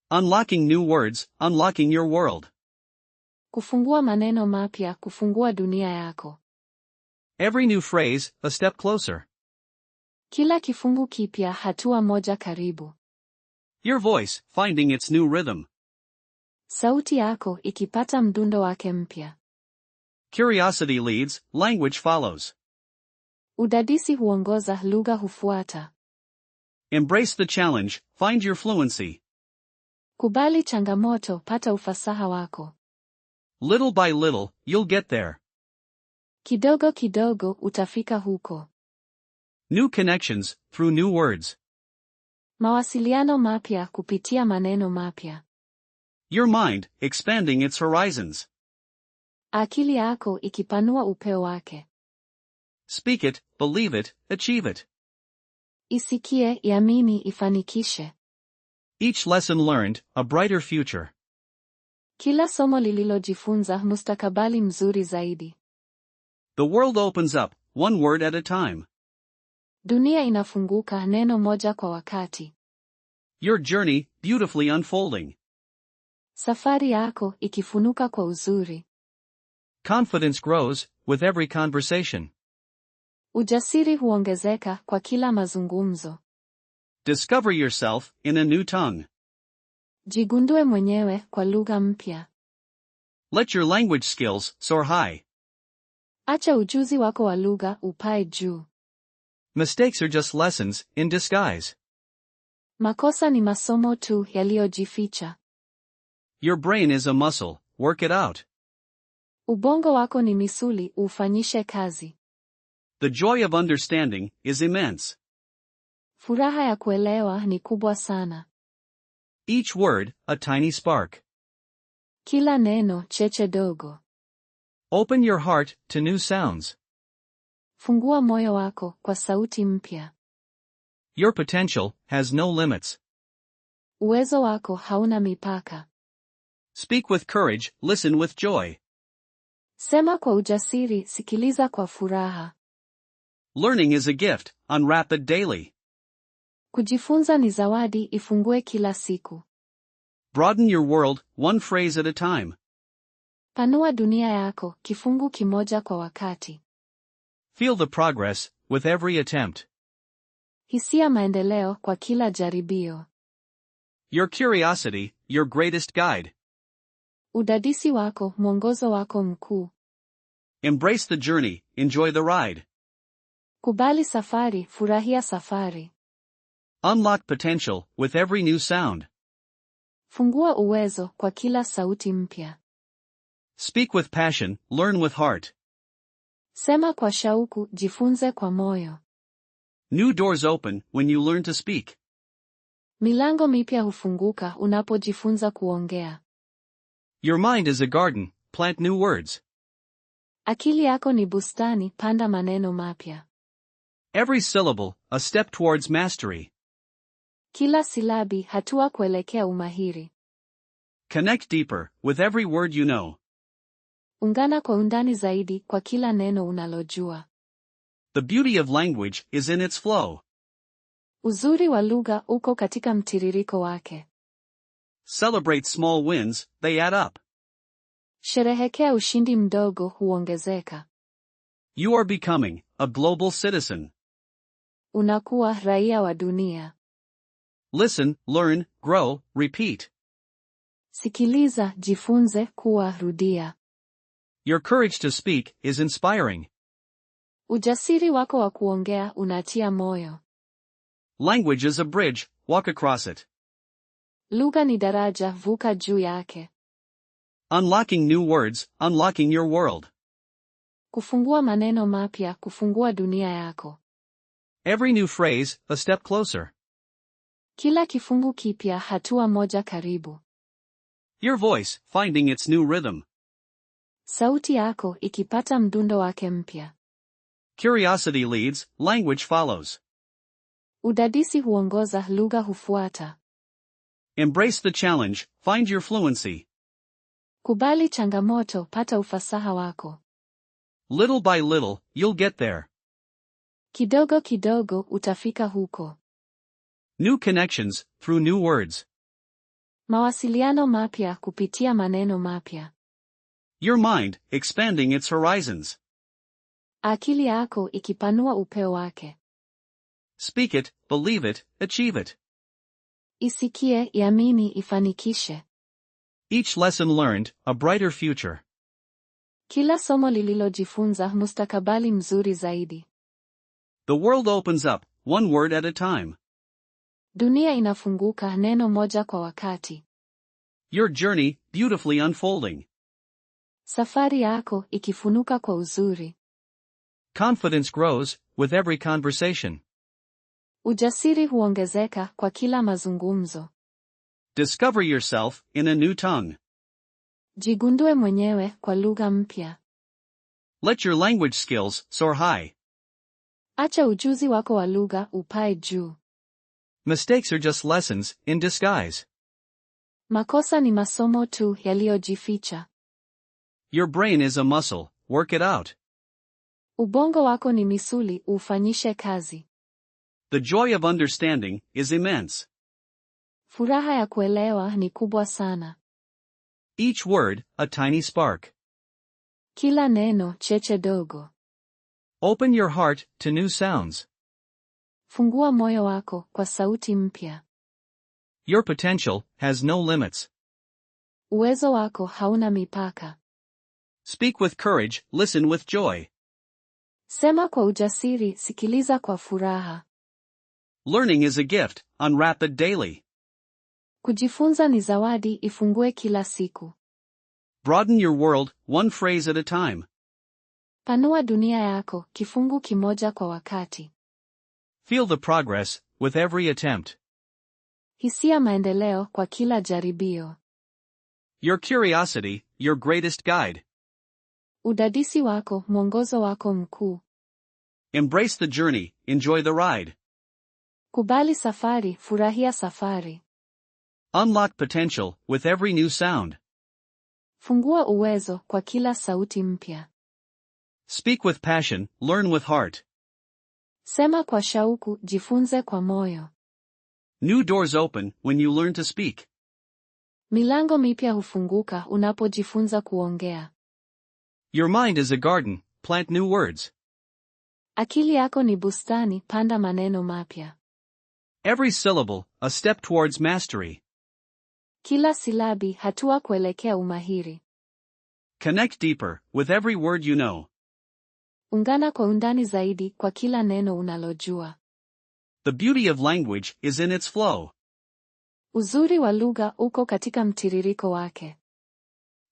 Unlocking new words, unlocking your world. Kufungua maneno mapya, kufungua dunia yako. Every new phrase, a step closer. Kila kifungu kipya, hatua moja karibu. Your voice, finding its new rhythm. Sauti yako ikipata mdundo wake mpya. Curiosity leads, language follows. Udadisi huongoza, lugha hufuata. Embrace the challenge, find your fluency. Kubali changamoto, pata ufasaha wako. Little by little, you'll get there. Kidogo kidogo utafika huko. New connections, through new words. Mawasiliano mapya kupitia maneno mapya. Your mind, expanding its horizons. Akili yako ikipanua upeo wake. Speak it, believe it, achieve it. Isikie, iamini, ifanikishe. Each lesson learned, a brighter future. Kila somo lililojifunza, mustakabali mzuri zaidi. The world opens up, one word at a time. Dunia inafunguka, neno moja kwa wakati. Your journey, beautifully unfolding. Safari yako ikifunuka kwa uzuri. Confidence grows, with every conversation. Ujasiri huongezeka kwa kila mazungumzo. Discover yourself, in a new tongue. Jigundue mwenyewe kwa lugha mpya. Let your language skills soar high. Acha ujuzi wako wa lugha upae juu. Mistakes are just lessons, in disguise. Makosa ni masomo tu yaliyojificha. Your brain is a muscle, work it out. Ubongo wako ni misuli, ufanyishe kazi. The joy of understanding is immense. Furaha ya kuelewa ni kubwa sana. Each word, a tiny spark. Kila neno, cheche dogo. Open your heart to new sounds. Fungua moyo wako kwa sauti mpya. Your potential has no limits. Uwezo wako hauna mipaka. Speak with courage, listen with joy. Sema kwa ujasiri, sikiliza kwa furaha. Learning is a gift, unwrap it daily. Kujifunza ni zawadi, ifungue kila siku. Broaden your world, one phrase at a time. Panua dunia yako, kifungu kimoja kwa wakati. Feel the progress, with every attempt. Hisia maendeleo kwa kila jaribio. Your curiosity, your greatest guide. Udadisi wako, mwongozo wako mkuu. Embrace the journey, enjoy the ride. Kubali safari, furahia safari. Unlock potential, with every new sound. Fungua uwezo kwa kila sauti mpya. Speak with passion, learn with heart. Sema kwa shauku, jifunze kwa moyo. New doors open, when you learn to speak. Milango mipya hufunguka, unapojifunza kuongea. Your mind is a garden, plant new words. Akili yako ni bustani, panda maneno mapya. Every syllable, a step towards mastery. Kila silabi, hatua kuelekea umahiri. Connect deeper, with every word you know. Ungana kwa undani zaidi, kwa kila neno unalojua. The beauty of language is in its flow. Uzuri wa lugha uko katika mtiririko wake. Celebrate small wins, they add up. Sherehekea ushindi mdogo, huongezeka. You are becoming a global citizen. Unakuwa raia wa dunia. Listen, learn, grow, repeat. Sikiliza, jifunze, kuwa, rudia. Your courage to speak is inspiring. Ujasiri wako wa kuongea unatia moyo. Language is a bridge, walk across it. Lugha ni daraja, vuka juu yake. Unlocking new words, unlocking your world. Kufungua maneno mapya, kufungua dunia yako. Every new phrase, a step closer. Kila kifungu kipya, hatua moja karibu. Your voice, finding its new rhythm. Sauti yako ikipata mdundo wake mpya. Curiosity leads, language follows. Udadisi huongoza, lugha hufuata. Embrace the challenge, find your fluency. Kubali changamoto, pata ufasaha wako. Little by little, you'll get there. Kidogo kidogo utafika huko. New connections, through new words. Mawasiliano mapya kupitia maneno mapya. Your mind, expanding its horizons. Akili yako ikipanua upeo wake. Speak it, believe it, achieve it. Isikie, iamini, ifanikishe. Each lesson learned, a brighter future. Kila somo lililojifunza, mustakabali mzuri zaidi. The world opens up, one word at a time. Dunia inafunguka, neno moja kwa wakati. Your journey, beautifully unfolding. Safari yako ikifunuka kwa uzuri. Confidence grows, with every conversation. Ujasiri huongezeka kwa kila mazungumzo. Discover yourself, in a new tongue. Jigundue mwenyewe kwa lugha mpya. Let your language skills soar high. Acha ujuzi wako wa lugha upae juu. Mistakes are just lessons, in disguise. Makosa ni masomo tu yaliyojificha. Your brain is a muscle, work it out. Ubongo wako ni misuli, ufanyishe kazi. The joy of understanding is immense. Furaha ya kuelewa ni kubwa sana. Each word, a tiny spark. Kila neno, cheche dogo. Open your heart to new sounds. Fungua moyo wako kwa sauti mpya. Your potential has no limits. Uwezo wako hauna mipaka. Speak with courage, listen with joy. Sema kwa ujasiri, sikiliza kwa furaha. Learning is a gift, unwrap it daily. Kujifunza ni zawadi, ifungue kila siku. Broaden your world, one phrase at a time. Panua dunia yako, kifungu kimoja kwa wakati. Feel the progress, with every attempt. Hisia maendeleo kwa kila jaribio. Your curiosity, your greatest guide. Udadisi wako, mwongozo wako mkuu. Embrace the journey, enjoy the ride. Kubali safari, furahia safari. Unlock potential, with every new sound. Fungua uwezo kwa kila sauti mpya. Speak with passion, learn with heart. Sema kwa shauku, jifunze kwa moyo. New doors open, when you learn to speak. Milango mipya hufunguka, unapojifunza kuongea. Your mind is a garden, plant new words. Akili yako ni bustani, panda maneno mapya. Every syllable, a step towards mastery. Kila silabi, hatua kuelekea umahiri. Connect deeper, with every word you know. Ungana kwa undani zaidi, kwa kila neno unalojua. The beauty of language is in its flow. Uzuri wa lugha uko katika mtiririko wake.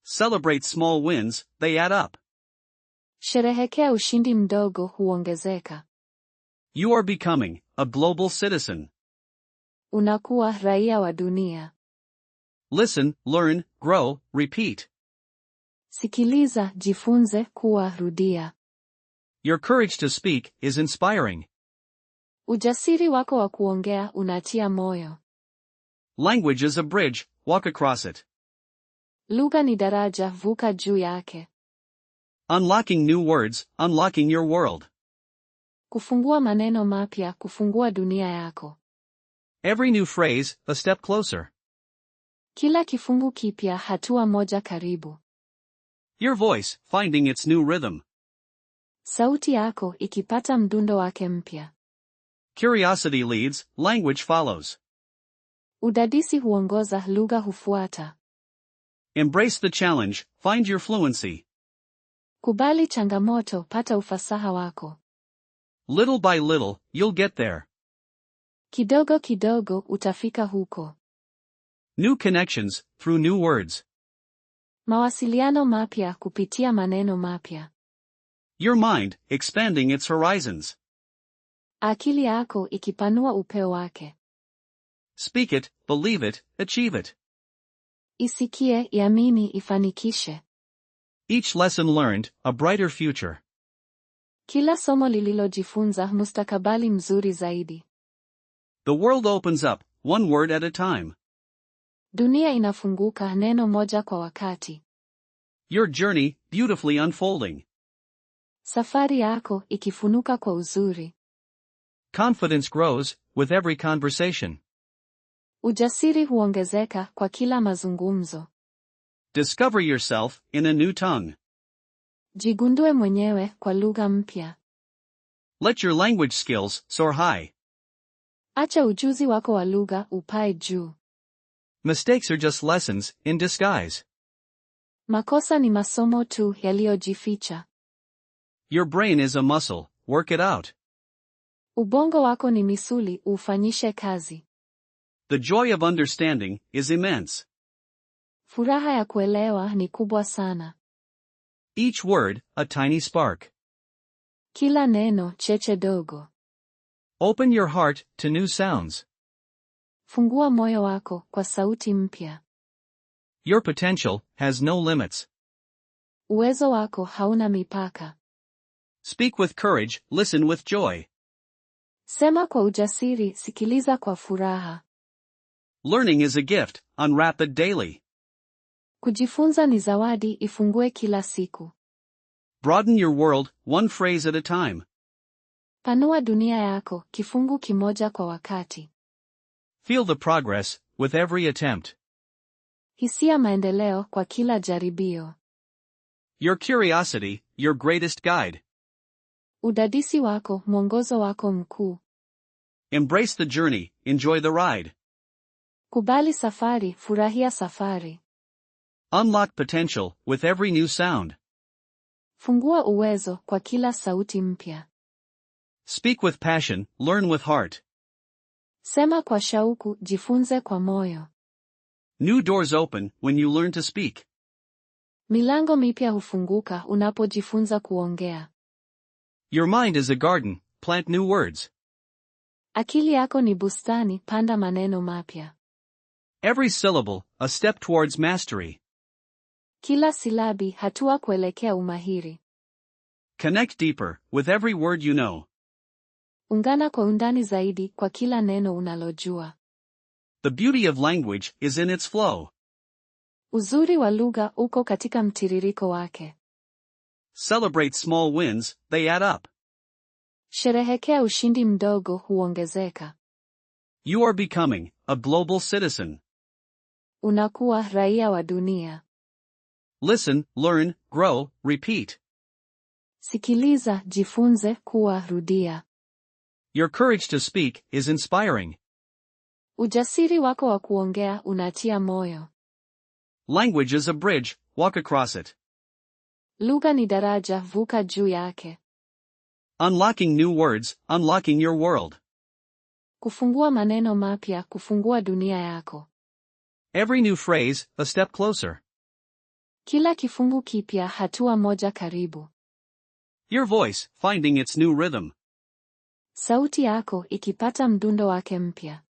Celebrate small wins, they add up. Sherehekea ushindi mdogo, huongezeka. You are becoming a global citizen. Unakuwa raia wa dunia. Listen, learn, grow, repeat. Sikiliza, jifunze, kuwa, rudia. Your courage to speak is inspiring. Ujasiri wako wa kuongea unatia moyo. Language is a bridge, walk across it. Lugha ni daraja, vuka juu yake. Unlocking new words, unlocking your world. Kufungua maneno mapya, kufungua dunia yako. Every new phrase, a step closer. Kila kifungu kipya, hatua moja karibu. Your voice, finding its new rhythm. Sauti yako ikipata mdundo wake mpya. Curiosity leads, language follows. Udadisi huongoza, lugha hufuata. Embrace the challenge, find your fluency. Kubali changamoto, pata ufasaha wako. Little by little, you'll get there. Kidogo kidogo, utafika huko. New connections, through new words. Mawasiliano mapya kupitia maneno mapya. Your mind, expanding its horizons. Akili yako ikipanua upeo wake. Speak it, believe it, achieve it. Isikie, iamini, ifanikishe. Each lesson learned, a brighter future. Kila somo lililojifunza, mustakabali mzuri zaidi. The world opens up, one word at a time. Dunia inafunguka, neno moja kwa wakati. Your journey, beautifully unfolding. Safari yako ikifunuka kwa uzuri. Confidence grows, with every conversation. Ujasiri huongezeka kwa kila mazungumzo. Discover yourself in a new tongue. Jigundue mwenyewe kwa lugha mpya. Let your language skills soar high. Acha ujuzi wako wa lugha upae juu. Mistakes are just lessons in disguise. Makosa ni masomo tu yaliyojificha. Your brain is a muscle, work it out. Ubongo wako ni misuli, ufanyishe kazi. The joy of understanding is immense. Furaha ya kuelewa ni kubwa sana. Each word, a tiny spark. Kila neno, cheche dogo. Open your heart to new sounds. Fungua moyo wako kwa sauti mpya. Your potential has no limits. Uwezo wako hauna mipaka. Speak with courage, listen with joy. Sema kwa ujasiri, sikiliza kwa furaha. Learning is a gift, unwrap it daily. Kujifunza ni zawadi, ifungue kila siku. Broaden your world, one phrase at a time. Panua dunia yako, kifungu kimoja kwa wakati. Feel the progress, with every attempt. Hisia maendeleo kwa kila jaribio. Your curiosity, your greatest guide. Udadisi wako, mwongozo wako mkuu. Embrace the journey, enjoy the ride. Kubali safari, furahia safari. Unlock potential, with every new sound. Fungua uwezo kwa kila sauti mpya. Speak with passion, learn with heart. Sema kwa shauku, jifunze kwa moyo. New doors open when you learn to speak. Milango mipya hufunguka unapojifunza kuongea. Your mind is a garden, plant new words. Akili yako ni bustani, panda maneno mapya. Every syllable, a step towards mastery. Kila silabi, hatua kuelekea umahiri. Connect deeper, with every word you know. Ungana kwa undani zaidi kwa kila neno unalojua. The beauty of language is in its flow. Uzuri wa lugha uko katika mtiririko wake. Celebrate small wins, they add up. Sherehekea ushindi mdogo, huongezeka. You are becoming a global citizen. Unakuwa raia wa dunia. Listen, learn, grow, repeat. Sikiliza, jifunze, kuwa, rudia. Your courage to speak is inspiring. Ujasiri wako wa kuongea unatia moyo. Language is a bridge, walk across it. Lugha ni daraja, vuka juu yake. Unlocking new words, unlocking your world. Kufungua maneno mapya, kufungua dunia yako. Every new phrase, a step closer. Kila kifungu kipya, hatua moja karibu. Your voice, finding its new rhythm. Sauti yako ikipata mdundo wake mpya.